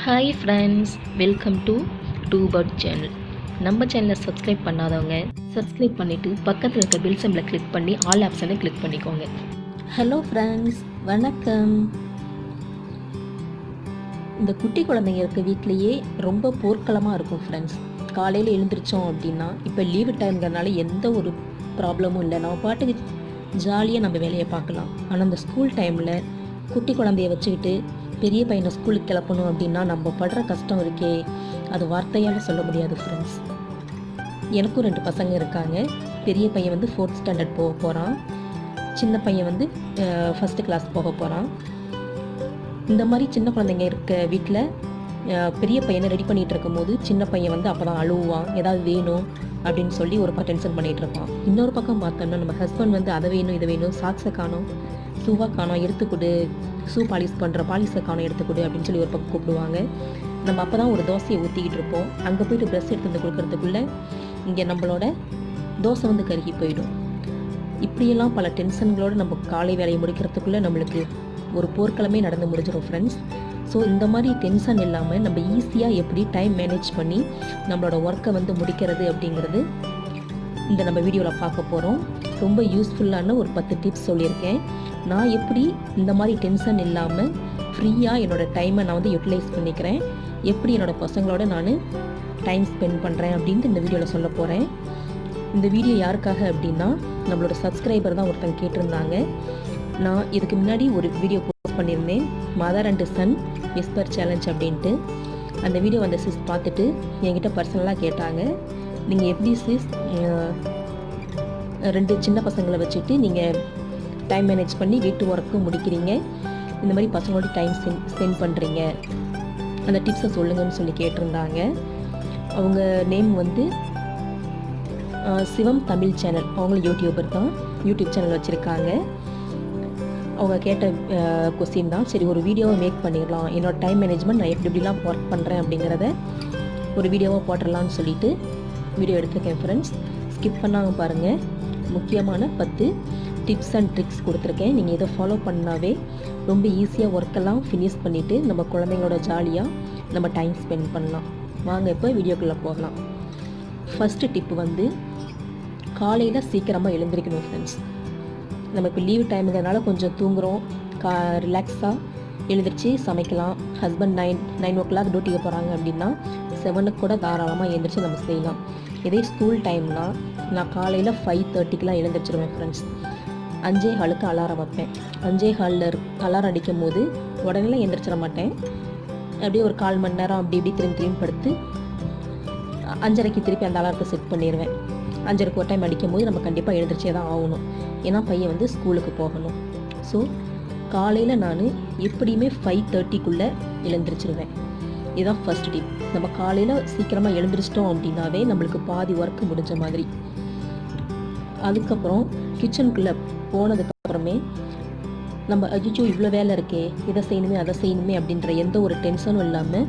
Hi friends, welcome to டூபர்ட் channel. நம்ம சேனலை சப்ஸ்கிரைப் பண்ணாதவங்க சப்ஸ்கிரைப் பண்ணிவிட்டு பக்கத்தில் இருக்க பெல் சிம்பலை கிளிக் பண்ணி ஆல் ஆப்ஷனை கிளிக் பண்ணிக்கோங்க. ஹலோ ஃப்ரெண்ட்ஸ், வணக்கம். இந்த குட்டி குழந்தைங்க இருக்க வீட்லேயே ரொம்ப போர்க்களமாக இருக்கும் ஃப்ரெண்ட்ஸ். காலையில் எழுந்திரிச்சோம் அப்படின்னா, இப்போ லீவு டைம்ங்கிறனால எந்த ஒரு ப்ராப்ளமும் இல்லை, நம்ம பாட்டுக்கு ஜாலியாக நம்ம வேலையை பார்க்கலாம். ஆனால் அந்த ஸ்கூல் டைமில் குட்டி குழந்தைய வச்சுக்கிட்டு பெரிய பையனை ஸ்கூலுக்கு கிளப்பணும் அப்படின்னா நம்ம படுற கஷ்டம் இருக்கே, அது வார்த்தையால் சொல்ல முடியாது ஃப்ரெண்ட்ஸ். எனக்கும் 2 பசங்க இருக்காங்க. பெரிய பையன் வந்து 4th ஸ்டாண்டர்ட் போக போகிறான், சின்ன பையன் வந்து 1st கிளாஸ் போக போகிறான். இந்த மாதிரி சின்ன குழந்தைங்க இருக்க வீட்டில் பெரிய பையனை ரெடி பண்ணிகிட்டு இருக்கும்போது சின்ன பையன் வந்து அப்போ தான் அழுவான், ஏதாவது வேணும் அப்படின்னு சொல்லி ஒரு பக்கம் டென்ஷன் பண்ணிகிட்டு இருப்பான். இன்னொரு பக்கம் பார்த்தோம்னா நம்ம ஹஸ்பண்ட் வந்து அதை வேணும் இதை வேணும், சாக்ஸை காணோம், ஷூவாக காணோம், எடுத்துக்கொடு, ஷூ பாலிஷ் பண்ணுற பாலிஷை காணோம், எடுத்துக்கொடு அப்படின்னு சொல்லி ஒரு பக்கம் கூப்பிடுவாங்க. நம்ம அப்போ தான் ஒரு தோசையை ஊற்றிக்கிட்டு இருப்போம். அங்கே போய்ட்டு ப்ரெஷ் எடுத்து வந்து கொடுக்குறதுக்குள்ளே இங்கே நம்மளோட தோசை வந்து கருகி போயிடும். இப்படியெல்லாம் பல டென்ஷன்களோடு நம்ம காலை வேலையை முடிக்கிறதுக்குள்ளே நம்மளுக்கு ஒரு போர்க்களமே நடந்து முடிஞ்சிடும் ஃப்ரெண்ட்ஸ். ஸோ இந்த மாதிரி டென்ஷன் இல்லாமல் நம்ம ஈஸியாக எப்படி டைம் மேனேஜ் பண்ணி நம்மளோட ஒர்க்கை வந்து முடிக்கிறது அப்படிங்கிறது இந்த நம்ம வீடியோவில் பார்க்க போகிறோம். ரொம்ப யூஸ்ஃபுல்லான ஒரு 10 டிப்ஸ் சொல்லியிருக்கேன். நான் எப்படி இந்த மாதிரி டென்ஷன் இல்லாமல் ஃப்ரீயாக என்னோடய டைமை நான் வந்து யூட்டிலைஸ் பண்ணிக்கிறேன், எப்படி என்னோடய பசங்களோட நான் டைம் ஸ்பெண்ட் பண்ணுறேன் அப்படின்ட்டு இந்த வீடியோவில் சொல்ல போகிறேன். இந்த வீடியோ யாருக்காக அப்படின்னா, நம்மளோட சப்ஸ்கிரைபர் தான் ஒருத்தங்க கேட்டிருந்தாங்க. நான் இதுக்கு முன்னாடி ஒரு வீடியோ போஸ்ட் பண்ணியிருந்தேன், mother and son whisper challenge அப்படின்ட்டு. அந்த வீடியோ அந்த சிஸ் பார்த்துட்டு என்கிட்ட பர்சனலாக கேட்டாங்க, நீங்கள் எப்படி சிஸ் 2 சின்ன பசங்களை வச்சுட்டு நீங்கள் டைம் மேனேஜ் பண்ணி வீட்டு ஒர்க்கு முடிக்கிறீங்க, இந்த மாதிரி பசங்களோட டைம் ஸ்பெண்ட் பண்ணுறீங்க, அந்த டிப்ஸை சொல்லுங்கன்னு சொல்லி கேட்டிருந்தாங்க. அவங்க நேம் வந்து சிவம் தமிழ் சேனல், அவங்களும் யூடியூபர் தான், யூடியூப் சேனல் வச்சுருக்காங்க. அவங்க கேட்ட கொஸ்டின் தான். சரி, ஒரு வீடியோவை மேக் பண்ணிடலாம், என்னோடய டைம் மேனேஜ்மெண்ட் நான் எப்படிலாம் ஒர்க் பண்ணுறேன் அப்படிங்கிறத ஒரு வீடியோவாக போட்டுடலான்னு சொல்லிட்டு வீடியோ எடுத்துருக்கேன் ஃப்ரெண்ட்ஸ். ஸ்கிப் பண்ணாமல் பாருங்கள். முக்கியமான 10 டிப்ஸ் அண்ட் ட்ரிக்ஸ் கொடுத்துருக்கேன். நீங்கள் இதை ஃபாலோ பண்ணாவே ரொம்ப ஈஸியாக ஒர்க்கெல்லாம் ஃபினிஷ் பண்ணிவிட்டு நம்ம குழந்தைங்களோட ஜாலியாக நம்ம டைம் ஸ்பெண்ட் பண்ணலாம். வாங்க இப்போ வீடியோக்குள்ளே போகலாம். ஃபஸ்ட்டு டிப்பு வந்து காலையில் சீக்கிரமாக எழுந்திரிக்கணும் ஃப்ரெண்ட்ஸ். நம்ம இப்போ லீவ் டைமுங்கிறதுனால கொஞ்சம் தூங்குகிறோம், ரிலாக்ஸாக எழுந்திரிச்சு சமைக்கலாம். ஹஸ்பண்ட் 9 o'clock டியூட்டிக்கு போகிறாங்க அப்படின்னா 7 கூட தாராளமாக எழுந்திரிச்சு நம்ம செய்யலாம். இதே ஸ்கூல் டைம்னால் நான் காலையில் 5:30க்கெலாம் எழுந்திரிச்சிருவேன் ஃப்ரெண்ட்ஸ். 5:15 அலாரம் வைப்பேன். 5:15 அலாரம் அடிக்கும் போது உடனே எழுந்திரிச்சிட மாட்டேன். அப்படியே ஒரு 1/4 மணி நேரம் அப்படி இப்படி திரும்பி படுத்து 5:30க்கு திருப்பி அந்த அலாரத்தை செட் பண்ணிடுவேன். 5:30க்கு ஒரு டைம் அடிக்கும் போது நம்ம கண்டிப்பாக எழுந்திரிச்சே தான் ஆகணும், ஏன்னா பையன் வந்து ஸ்கூலுக்கு போகணும். ஸோ காலையில் நான் எப்படியுமே 5:30க்குள்ளே எழுந்திரிச்சிருவேன். இதுதான் ஃபஸ்ட் டிப். நம்ம காலையில் சீக்கிரமாக எழுந்திரிச்சிட்டோம் அப்படின்னாவே நம்மளுக்கு பாதி ஒர்க்கு முடிஞ்ச மாதிரி. அதுக்கப்புறம் கிச்சனுக்குள்ளே போனதுக்கப்புறமே நம்ம அஜிச்சோ இவ்வளோ வேலை இருக்கே, இதை செய்யணுமே அதை செய்யணுமே அப்படின்ற எந்த ஒரு டென்ஷனும் இல்லாமல்,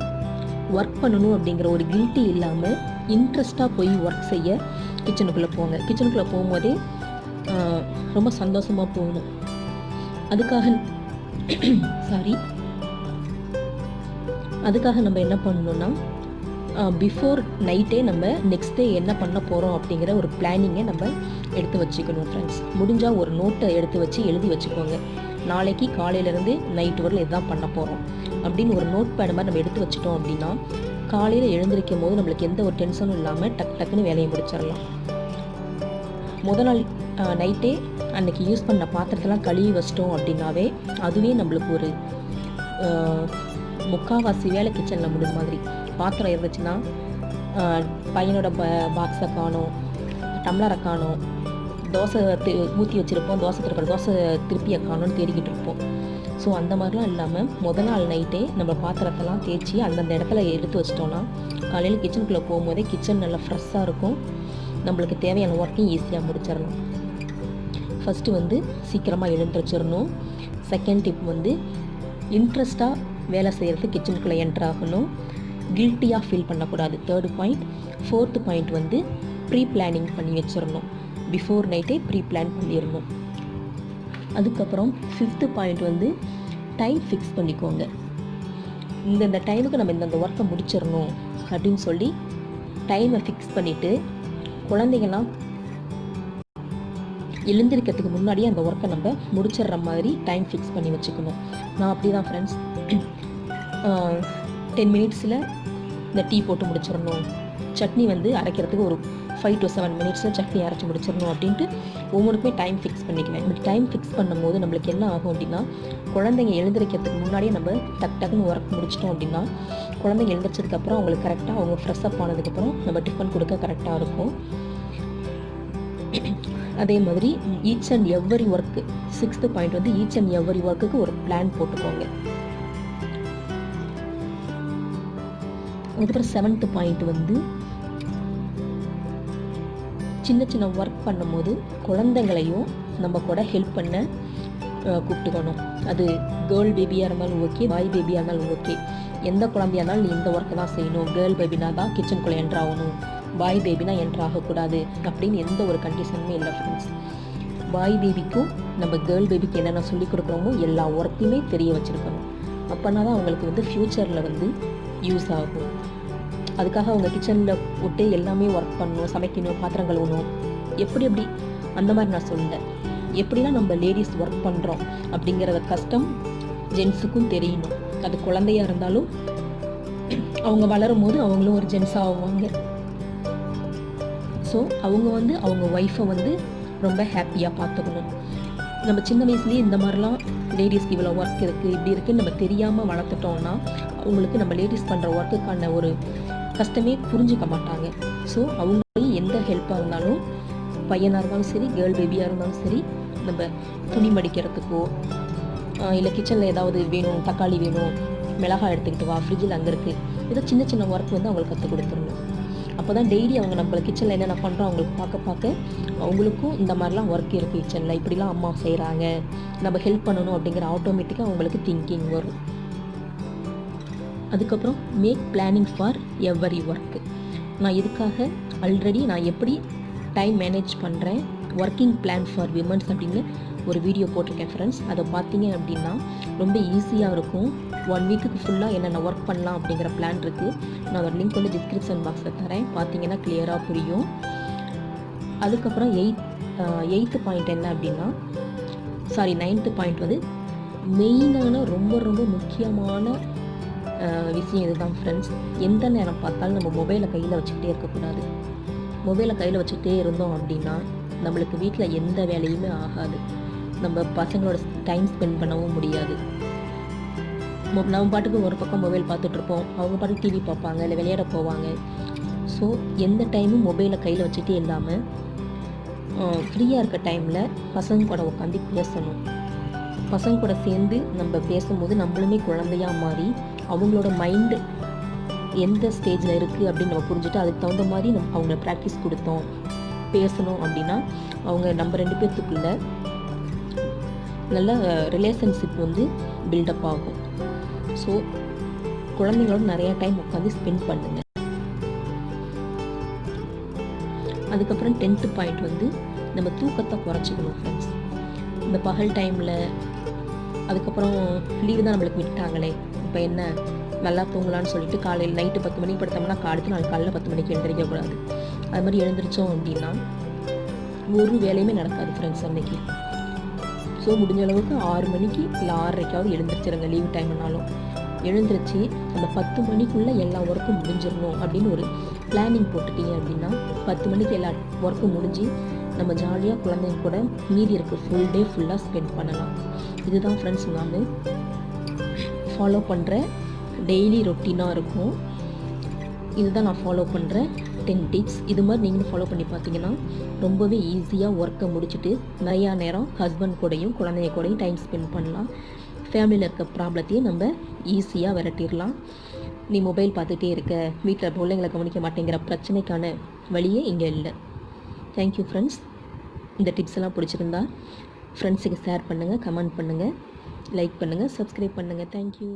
ஒர்க் பண்ணணும் அப்படிங்கிற ஒரு கில்ட்டி இல்லாமல் இன்ட்ரெஸ்ட்டாக போய் ஒர்க் செய்ய கிச்சனுக்குள்ளே போங்க. கிச்சனுக்குள்ளே போகும்போதே ரொம்ப சந்தோஷமாக போகணும். அதுக்காக நம்ம என்ன பண்ணணும்னா, பிஃபோர் நைட்டே நம்ம நெக்ஸ்ட் டே என்ன பண்ண போகிறோம் அப்படிங்கிற ஒரு பிளானிங்கை நம்ம எடுத்து வச்சுக்கணும் ஃப்ரெண்ட்ஸ். முடிஞ்சால் ஒரு நோட்டை எடுத்து வச்சு எழுதி வச்சுக்கோங்க. நாளைக்கு காலையிலேருந்து நைட்டு வரல இதுதான் பண்ண போகிறோம் அப்படின்னு ஒரு நோட் பேட் மாதிரி நம்ம எடுத்து வச்சுட்டோம் அப்படின்னா, காலையில் எழுந்திரிக்கும் போது நம்மளுக்கு எந்த ஒரு டென்ஷனும் இல்லாமல் டக்குன்னு வேலையை முடிச்சிடலாம். முதல் நாள் நைட்டே அன்றைக்கி யூஸ் பண்ண பாத்திரத்தெல்லாம் கழுவி வச்சிட்டோம் அப்படின்னாவே அதுவே நம்மளுக்கு ஒரு முக்கால்வாசி வேலை கிச்சனில் முடிஞ்ச மாதிரி. பாத்திரம் இருந்துச்சுன்னா பையனோட பாக்ஸை காணோம், டம்ளரை காணோம், தோசை ஊற்றி வச்சுருப்போம், தோசை திருப்பியை காணோன்னு தேடிக்கிட்டு இருப்போம். ஸோ அந்த மாதிரிலாம் இல்லாமல் முதல் நாள் நைட்டே நம்ம பாத்திரத்தெல்லாம் தேய்ச்சி அந்தந்த இடத்துல எடுத்து வச்சிட்டோன்னா காலையில் கிச்சனுக்குள்ளே போகும்போதே கிச்சன் நல்லா ஃப்ரெஷ்ஷாக இருக்கும், நம்மளுக்கு தேவையான ஒர்க்கையும் ஈஸியாக முடிச்சிடலாம். ஃபஸ்ட்டு வந்து சீக்கிரமாக எழுந்திரிச்சிடணும். செகண்ட் டிப் வந்து இன்ட்ரெஸ்ட்டாக வேலை செய்கிறது கிச்சனுக்குள்ளே என்ட்ரு ஆகணும், கில்ட்டியாக ஃபீல் பண்ணக்கூடாது. 3rd point. 4th பாயிண்ட் வந்து ப்ரீ பிளானிங் பண்ணி வச்சிடணும். பிஃபோர் நைட்டே ப்ரீ பிளான் பண்ணிடணும். அதுக்கப்புறம் 5th பாயிண்ட் வந்து டைம் ஃபிக்ஸ் பண்ணிக்கோங்க. இந்த டைமுக்கு நம்ம இந்த ஒர்க்கை முடிச்சிடணும் அப்படின்னு சொல்லி டைமை ஃபிக்ஸ் பண்ணிவிட்டு குழந்தைங்கள்லாம் எழுந்திருக்கிறதுக்கு முன்னாடியே அந்த ஒர்க்கை நம்ம முடிச்சிடுற மாதிரி டைம் ஃபிக்ஸ் பண்ணி வச்சுக்கணும். நான் அப்படி தான் ஃப்ரெண்ட்ஸ் 10 மினிட்ஸில் இந்த டீ போட்டு முடிச்சிடணும், சட்னி வந்து அரைக்கிறதுக்கு ஒரு 5 to 7 மினிட்ஸில் சட்னி அரைச்சி முடிச்சிடணும் அப்படின்ட்டு ஒவ்வொன்றுக்குமே டைம் ஃபிக்ஸ் பண்ணிக்குவேன். இப்படி டைம் ஃபிக்ஸ் பண்ணும்போது நம்மளுக்கு என்ன ஆகும் அப்படின்னா, குழந்தைங்க எழுந்திருக்கிறதுக்கு முன்னாடியே நம்ம டக்குன்னு ஒர்க் முடிச்சிட்டோம் அப்படின்னா குழந்தைங்க எழுந்திரிச்சதுக்கப்புறம் அவங்களுக்கு கரெக்டாக அவங்க ஃப்ரெஷ் அப் ஆனதுக்கப்புறம் நம்ம டிஃபன் கொடுக்க கரெக்டாக இருக்கும். அதே மாதிரி each and every work 6th point வந்து ஈச் அண்ட் எவ்வரி ஒர்க்குக்கு ஒரு பிளான் போட்டுக்கோங்க. அதுக்கப்புறம் 7th பாயிண்ட் வந்து சின்ன சின்ன ஒர்க் பண்ணும்போது குழந்தைங்களையும் நம்ம கூட ஹெல்ப் பண்ண கூப்பிட்டுக்கணும். அது கேர்ள் பேபியாக இருந்தாலும் ஓகே, பாய் பேபியாக இருந்தாலும் ஓகே. எந்த குழந்தையாக இருந்தாலும் நீ இந்த ஒர்க்கை தான் செய்யணும். கேர்ள் பேபினா தான் கிச்சனுக்குள்ளே என்ட்ரு ஆகணும், பாய் பேபினா என்ட்ரு ஆகக்கூடாது அப்படின்னு எந்த ஒரு கண்டிஷனுமே இல்லை ஃப்ரெண்ட்ஸ். பாய் பேபிக்கும் நம்ம கேர்ள் பேபிக்கு என்னென்ன சொல்லிக் கொடுக்குறோமோ எல்லா ஒர்க்கையுமே தெரிய வச்சுருக்கணும். அப்போனா தான் அவங்களுக்கு வந்து ஃப்யூச்சரில் வந்து யூஸ் ஆகும். அதுக்காக அவங்க கிச்சனில் விட்டு எல்லாமே ஒர்க் பண்ணணும், சமைக்கணும், பாத்திரம் கழுவணும், எப்படி அந்த மாதிரி நான் சொல்லலை. எப்படிலாம் நம்ம லேடிஸ் ஒர்க் பண்ணுறோம் அப்படிங்கிறத கஷ்டம் ஜென்ஸுக்கும் தெரியணும். அது குழந்தையாக இருந்தாலும் அவங்க வளரும் போது அவங்களும் ஒரு ஜென்ஸாக ஆகுவாங்க. ஸோ அவங்க வந்து அவங்க ஒய்ஃபை வந்து ரொம்ப ஹாப்பியாக பார்த்துக்கணும். நம்ம சின்ன வயசுலேயே இந்த மாதிரிலாம் லேடிஸ்க்கு இவ்வளோ ஒர்க் இருக்குது இப்படி இருக்குன்னு நம்ம தெரியாமல் வளர்த்துட்டோம்னா அவங்களுக்கு நம்ம லேடிஸ் பண்ணுற ஒர்க்குக்கான ஒரு கஷ்டமே புரிஞ்சுக்க மாட்டாங்க. ஸோ அவங்களையும் எந்த ஹெல்ப்பாக இருந்தாலும், பையனாக இருந்தாலும் சரி, கேர்ள் பேபியாக இருந்தாலும் சரி, நம்ம துணி மடிக்கிறதுக்கோ இல்லை கிச்சனில் ஏதாவது வேணும், தக்காளி வேணும், மிளகாய் எடுத்துக்கிட்டு வா, ஃப்ரிட்ஜில் அங்கே இருக்குது, ஏதோ சின்ன சின்ன ஒர்க் வந்து அவங்களுக்கு கற்றுக் கொடுத்துருணும். அப்போ தான் டெய்லி அவங்க நம்ம கிச்சனில் என்னென்ன பண்ணுறோம் அவங்களுக்கு பார்க்க அவங்களுக்கும் இந்த மாதிரிலாம் ஒர்க் இருக்குது கிச்சனில், இப்படிலாம் அம்மா செய்கிறாங்க, நம்ம ஹெல்ப் பண்ணணும் அப்படிங்கிற ஆட்டோமேட்டிக்காக அவங்களுக்கு திங்கிங் வரும். அதுக்கப்புறம் make planning for every work. நான் இதுக்காக ஆல்ரெடி நான் எப்படி டைம் மேனேஜ் பண்ணுறேன், ஒர்க்கிங் பிளான் ஃபார் விமன்ஸ் அப்படின்னு ஒரு வீடியோ போட்டிருக்கேன் ஃப்ரெண்ட்ஸ். அதை பார்த்தீங்க அப்படின்னா ரொம்ப ஈஸியாக இருக்கும். 1 வீக்குக்கு ஃபுல்லாக என்னென்ன ஒர்க் பண்ணலாம் அப்படிங்கிற பிளான் இருக்குது. நான் ஒரு லிங்க் வந்து டிஸ்கிரிப்ஷன் பாக்ஸில் தரேன், பார்த்தீங்கன்னா கிளியராக புரியும். அதுக்கப்புறம் 8th பாயிண்ட் என்ன அப்படின்னா 9th பாயிண்ட் வந்து மெயினான ரொம்ப ரொம்ப முக்கியமான விஷயம் இதுதான் ஃப்ரெண்ட்ஸ். எந்த நேரம் பார்த்தாலும் நம்ம மொபைலை கையில் வச்சுக்கிட்டே இருக்கக்கூடாது. மொபைலை கையில் வச்சுக்கிட்டே இருந்தோம் அப்படின்னா நம்மளுக்கு வீட்டில் எந்த வேலையுமே ஆகாது. நம்ம பசங்களோட டைம் ஸ்பெண்ட் பண்ணவும் முடியாது. நம்ம பாட்டுக்கு ஒரு பக்கம் மொபைல் பார்த்துட்ருப்போம், அவங்க பாட்டுக்கு டிவி பார்ப்பாங்க, இல்லை விளையாட போவாங்க. ஸோ எந்த டைமும் மொபைலை கையில் வச்சுட்டே இல்லாமல் ஃப்ரீயாக இருக்க டைமில் பசங்க கூட உட்காந்து பேசணும். பசங்க கூட சேர்ந்து நம்ம பேசும்போது நம்மளுமே குழந்தையாக மாறி அவங்களோட மைண்டு எந்த ஸ்டேஜில் இருக்குது அப்படின்னு நம்ம புரிஞ்சுட்டு அதுக்கு தகுந்த மாதிரி நம்ம அவங்கள ப்ராக்டிஸ் கொடுத்தோம் பேசணும் அப்படின்னா அவங்க நம்ம 2 பேர்த்துக்குள்ள நல்ல ரிலேஷன்ஷிப் வந்து பில்டப் ஆகும். ஸோ குழந்தைங்களோட நிறையா டைம் உட்காந்து ஸ்பெண்ட் பண்ணுங்க. அதுக்கப்புறம் 10th பாயிண்ட் வந்து நம்ம தூக்கத்தை குறைச்சிக்கணும் ஃப்ரெண்ட்ஸ். இந்த பகல் டைமில் அதுக்கப்புறம் லீவு தான் நம்மளுக்கு விட்டாங்களே, இப்போ என்ன நல்லா தூங்கலான்னு சொல்லிட்டு காலையில் நைட்டு 10 மணிக்கு படுத்தோம்னா அடுத்து நாள் காலையில் 10 மணிக்கு எழுந்திரிக்கக்கூடாது. அது மாதிரி எழுந்திரிச்சோம் அப்படின்னா ஒரு வேலையுமே நடக்காது ஃப்ரெண்ட்ஸ் அன்னைக்கு. ஸோ முடிஞ்ச அளவுக்கு 6 மணிக்கு இல்லை 6:30க்காவது எழுந்திரிச்சிருங்க. லீவ் டைம்னாலும் எழுந்திரிச்சு அந்த 10 மணிக்குள்ளே எல்லா ஒர்க்கும் முடிஞ்சிடணும் அப்படின்னு ஒரு பிளானிங் போட்டுட்டீங்க அப்படின்னா 10 மணிக்கு எல்லா ஒர்க்கும் முடிஞ்சு நம்ம ஜாலியாக குழந்தைங்க கூட மீதி இருக்க ஃபுல் டே ஃபுல்லாக ஸ்பெண்ட் பண்ணலாம். இதுதான் ஃப்ரெண்ட்ஸ் நான் ஃபாலோ பண்ணுற டெய்லி ரொட்டீனாக இருக்கும். இதுதான் நான் ஃபாலோ பண்ணுற 10 டிப்ஸ். இது மாதிரி நீங்களும் ஃபாலோ பண்ணி பார்த்தீங்கன்னா ரொம்பவே ஈஸியாக ஒர்க்கை முடிச்சுட்டு நிறையா நேரம் ஹஸ்பண்ட் கூடயும் குழந்தைங்க கூடயும் டைம் ஸ்பெண்ட் பண்ணலாம். ஃபேமிலியில் இருக்க ப்ராப்ளத்தையும் நம்ம ஈஸியாக விரட்டிடலாம். நீ மொபைல் பார்த்துட்டே இருக்க, வீட்டில் பிள்ளைங்களை கவனிக்க மாட்டேங்கிற பிரச்சனைக்கான வழியே இங்கே இல்லை. Thank you friends. இந்த டிப்ஸ் எல்லாம் பிடிச்சிருந்தா ஃப்ரெண்ட்ஸுக்கு ஷேர் பண்ணுங்கள், கமெண்ட் பண்ணுங்கள், லைக் பண்ணுங்கள், சப்ஸ்கிரைப் பண்ணுங்கள். தேங்க்யூ.